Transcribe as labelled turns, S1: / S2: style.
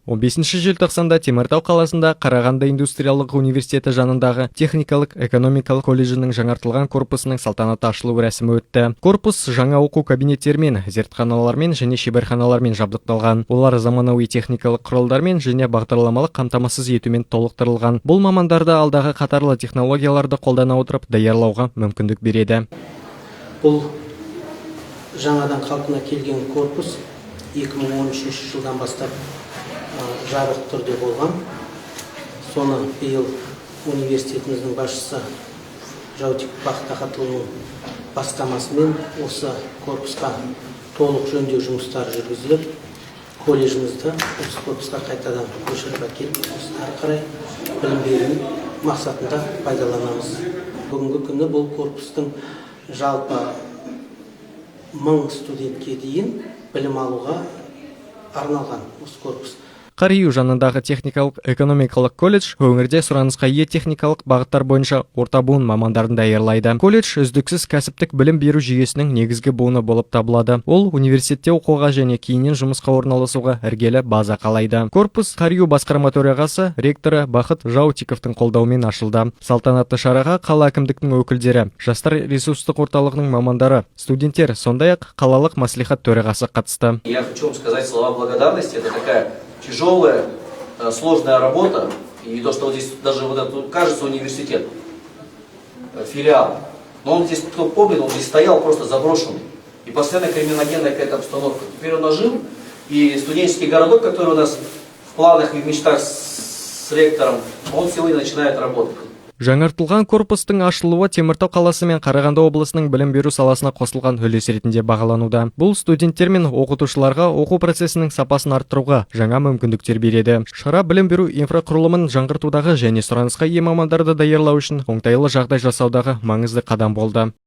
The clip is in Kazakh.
S1: 15 желтоқсанда Теміртау қаласында Қарағанды индустриялық университеті жанындағы техникалық экономикалық колледжінің жаңартылған корпусының салтанатты ашылу рәсімі өтті. Корпус жаңа оқу кабинеттермен, зертханалармен және шеберханалармен жабдықталған. Олар заманауи техникалық құралдармен және бағдарламалық қамтамасыз етумен толықтырылған. Бұл мамандарды алдағы қатарлы технологияларды қолдана отырып даярлауға мүмкіндік береді.
S2: Бұл жаңадан қалпына келген корпус 2013 жылдан бастап жарық түрде болған. Соны биыл университетіміздің басшысы Жаутик Бақтақатұлының бастамасымен осы корпусқа толық жөндеу жұмыстары жүргізіліп, колледжімізді осы корпусқа қайтадан көшіріп әкеліп, ары қарай білім беру мақсатында пайдаланамыз. Бүгінгі күні бұл корпустың жалпы 1000 студентке дейін білім алуға арналған осы корпус.
S1: Қарию жанындағы техникалық экономикалық колледж өңірде сұранысқа ие техникалық бағыттар бойынша орта буын мамандарын даярлайды. Колледж үздіксіз кәсіптік білім беру жүйесінің негізгі буыны болып табылады. Ол университетте оқуға және кейіннен жұмысқа орналасуға іргелі база қалайды. Корпус Қарию басқарма төрағасы ректоры Бақыт Жаутиковтың қолдауымен ашылды. Салтанатты шараға қала әкімдіктің өкілдері, жастар ресурстық орталығының мамандары, студенттер, сондай-ақ қалалық мәслихат төрағасы қатысты.
S3: Я хочу вам сказать слова благодарности. Это такая тяжелая, сложная работа, и то, что вот здесь даже вот это кажется университет, филиал, но он здесь, кто помнит, он здесь стоял просто заброшенный, и постоянно криминогенная какая-то обстановка. Теперь он ожил, и студенческий городок, который у нас в планах и в мечтах с ректором, он сегодня начинает работать.
S1: Жаңартылған корпустың ашылуы Теміртау қаласы мен Қарағанды облысының білім беру саласына қосылған үлес ретінде бағалануда. Бұл студенттер мен оқытушыларға оқу процесінің сапасын арттыруға жаңа мүмкіндіктер береді. Шара білім беру инфрақұрылымын жаңғыртудағы және сұранысқа ие мамандарды даярлау үшін оңтайлы жағдай жасаудағы маңызды қадам болды.